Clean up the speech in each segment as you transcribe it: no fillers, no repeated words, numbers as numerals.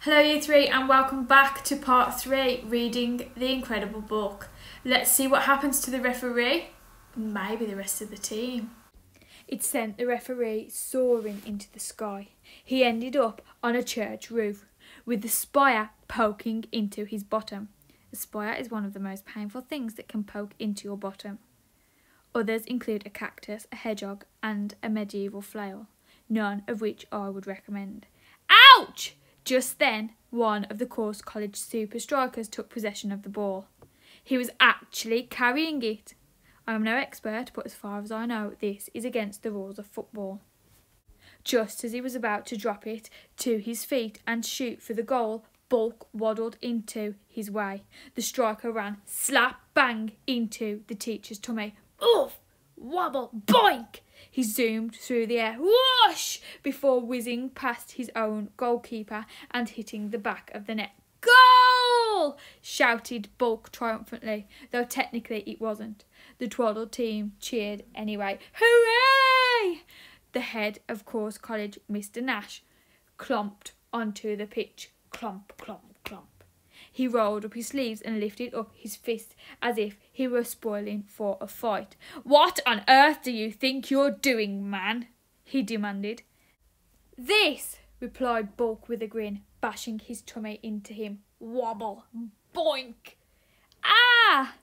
Hello Year 3 and welcome back to part 3, reading The Incredible Book. Let's see what happens to the referee, maybe the rest of the team. It sent the referee soaring into the sky. He ended up on a church roof, with the spire poking into his bottom. A spire is one of the most painful things that can poke into your bottom. Others include a cactus, a hedgehog and a medieval flail, none of which I would recommend. Ouch! Just then, one of the Course College super strikers took possession of the ball. He was actually carrying it. I am no expert, but as far as I know, this is against the rules of football. Just as he was about to drop it to his feet and shoot for the goal, Bulk waddled into his way. The striker ran slap bang into the teacher's tummy. Oof! Wobble! Boink! He zoomed through the air, whoosh, before whizzing past his own goalkeeper and hitting the back of the net. Goal! Shouted Bulk triumphantly, though technically it wasn't. The Twaddle team cheered anyway. Hooray! The head of Course College, Mr. Nash, clomped onto the pitch. Clomp, clomp, clomp. He rolled up his sleeves and lifted up his fist as if he were spoiling for a fight. "What on earth do you think you're doing, man?" he demanded. "This," replied Bulk with a grin, bashing his tummy into him. Wobble. Boink. Ah!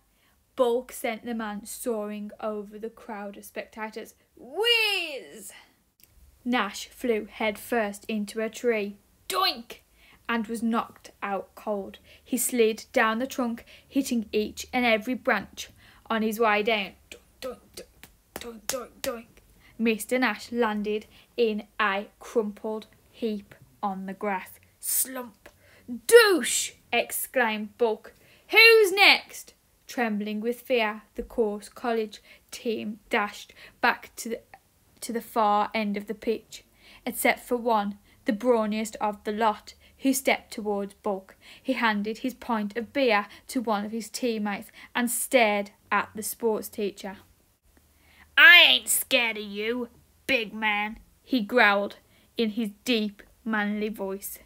Bulk sent the man soaring over the crowd of spectators. Whiz! Nash flew head first into a tree. Doink! And was knocked out cold. He slid down the trunk, hitting each and every branch on his way down. Doink, doink, doink, doink, doink. Mr. Nash landed in a crumpled heap on the grass. Slump. Douche! Exclaimed Bulk. Who's next? Trembling with fear, the Course College team dashed back to the far end of the pitch, except for one, the brawniest of the lot, who stepped towards Bulk. He handed his pint of beer to one of his teammates and stared at the sports teacher. "I ain't scared of you, big man," he growled in his deep, manly voice.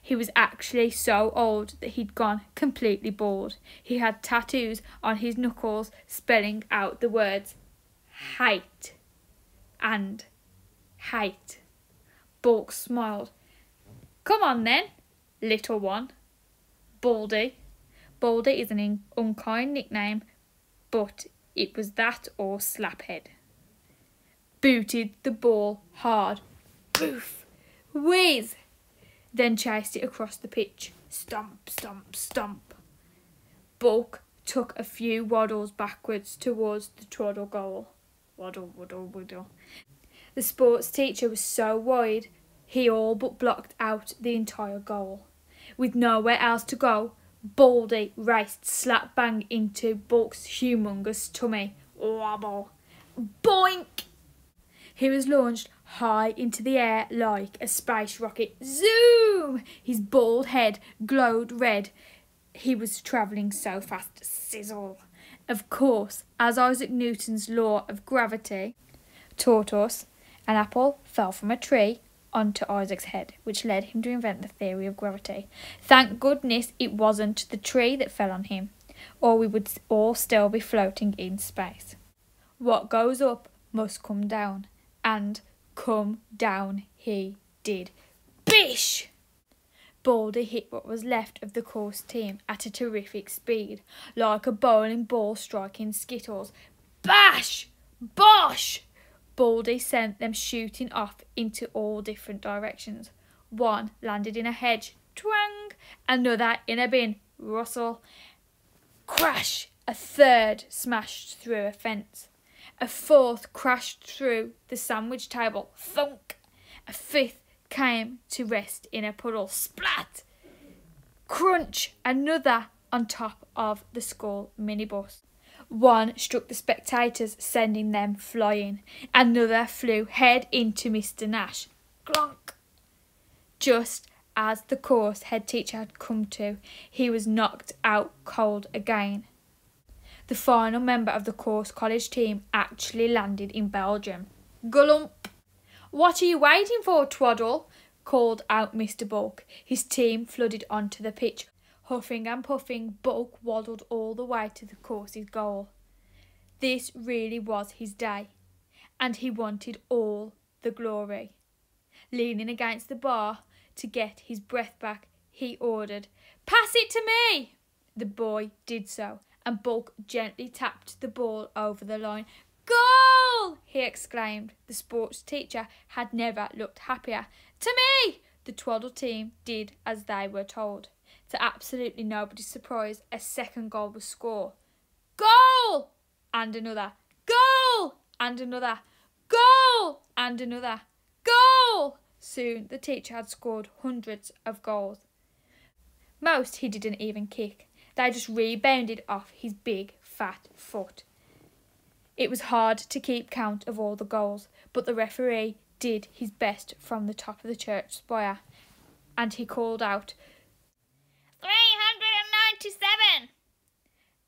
He was actually so old that he'd gone completely bald. He had tattoos on his knuckles spelling out the words height and height. Bulk smiled. "Come on then, little one." Baldy. Baldy is an unkind nickname, but it was that or Slaphead. Booted the ball hard. Boof! Whiz! Then chased it across the pitch. Stomp, stomp, stomp. Bulk took a few waddles backwards towards the Twaddle goal. Waddle, waddle, waddle. The sports teacher was so wide, he all but blocked out the entire goal. With nowhere else to go, Baldy raced slap bang into Bulk's humongous tummy. Wobble. Boink! He was launched high into the air like a space rocket. Zoom! His bald head glowed red. He was travelling so fast. Sizzle. Of course, as Isaac Newton's law of gravity taught us, an apple fell from a tree onto Isaac's head, which led him to invent the theory of gravity. Thank goodness it wasn't the tree that fell on him, or we would all still be floating in space. What goes up must come down, and come down he did. Bish! Baldy hit what was left of the Course team at a terrific speed, like a bowling ball striking skittles. Bash! Bosh! Baldy sent them shooting off into all different directions. One landed in a hedge, twang, another in a bin, rustle, crash, a third smashed through a fence, a fourth crashed through the sandwich table, thunk, a fifth came to rest in a puddle, splat, crunch, another on top of the school minibus. One struck the spectators, sending them flying. Another flew head into Mr. Nash. Clonk! Just as the course head teacher had come to, he was knocked out cold again. The final member of the Course College team actually landed in Belgium. Gulump! "What are you waiting for, Twaddle?" called out Mr. Bulk. His team flooded onto the pitch. Huffing and puffing, Bulk waddled all the way to the course's goal. This really was his day, and he wanted all the glory. Leaning against the bar to get his breath back, he ordered, "Pass it to me!" The boy did so, and Bulk gently tapped the ball over the line. "Goal!" he exclaimed. The sports teacher had never looked happier. "To me!" The Twaddle team did as they were told. To absolutely nobody's surprise, a second goal was scored. "Goal!" and another. "Goal!" and another. "Goal!" and another. "Goal!" Soon the teacher had scored hundreds of goals. Most he didn't even kick. They just rebounded off his big, fat foot. It was hard to keep count of all the goals, but the referee did his best from the top of the church spire, and he called out, 397!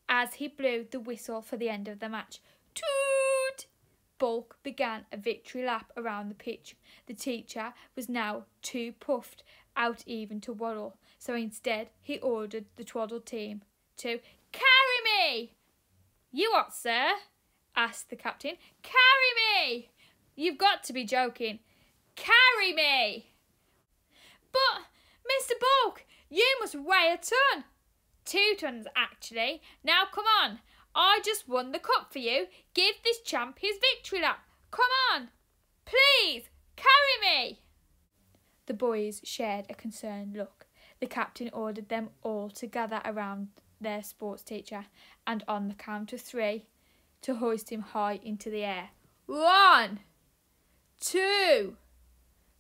As he blew the whistle for the end of the match. Toot! Bulk began a victory lap around the pitch. The teacher was now too puffed out even to waddle, so instead he ordered the Twaddle team to carry me. "You what, sir?" asked the captain. "Carry me!" "You've got to be joking." "Carry me!" "But, Mr. Bulk, you must weigh a ton." 2 tons, actually. Now come on. I just won the cup for you. Give this champ his victory lap. Come on. Please, carry me. The boys shared a concerned look. The captain ordered them all to gather around their sports teacher, and on the count of 3, to hoist him high into the air. 1, 2,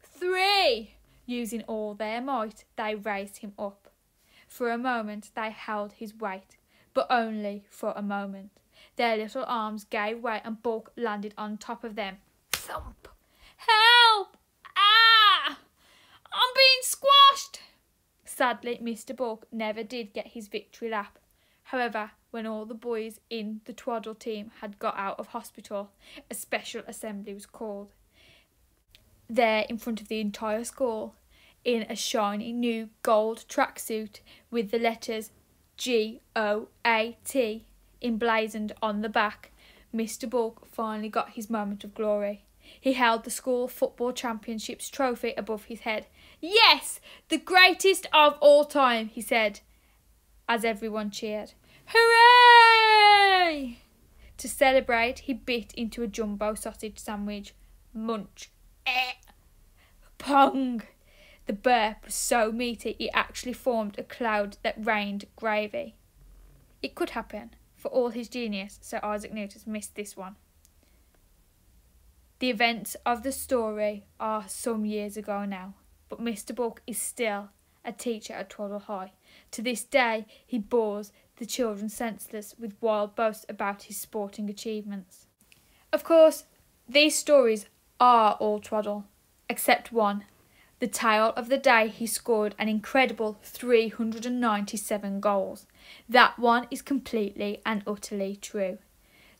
3. Using all their might, they raised him up. For a moment they held his weight, but only for a moment. Their little arms gave way and Bulk landed on top of them. Thump! "Help! Ah! I'm being squashed!" Sadly, Mr. Bulk never did get his victory lap. However, when all the boys in the Twaddle team had got out of hospital, a special assembly was called. There, in front of the entire school, in a shiny new gold tracksuit with the letters GOAT emblazoned on the back, Mr. Bulk finally got his moment of glory. He held the school football championships trophy above his head. "Yes, the greatest of all time," he said, as everyone cheered. "Hooray!" To celebrate, he bit into a jumbo sausage sandwich. Munch. Pong! The burp was so meaty it actually formed a cloud that rained gravy. It could happen. For all his genius, Sir Isaac Newton missed this one. The events of the story are some years ago now, but Mr. Bulk is still a teacher at Twaddle High. To this day, he bores the children senseless with wild boasts about his sporting achievements. Of course, these stories are all twaddle, except one. The tale of the day he scored an incredible 397 goals. That one is completely and utterly true.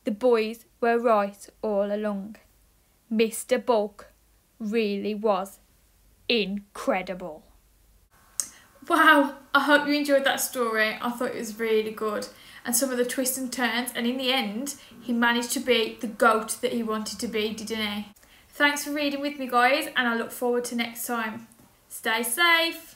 The boys were right all along. Mr. Bulk really was incredible. Wow, I hope you enjoyed that story. I thought it was really good. And some of the twists and turns, and in the end, he managed to be the GOAT that he wanted to be, didn't he? Thanks for reading with me, guys, and I look forward to next time. Stay safe.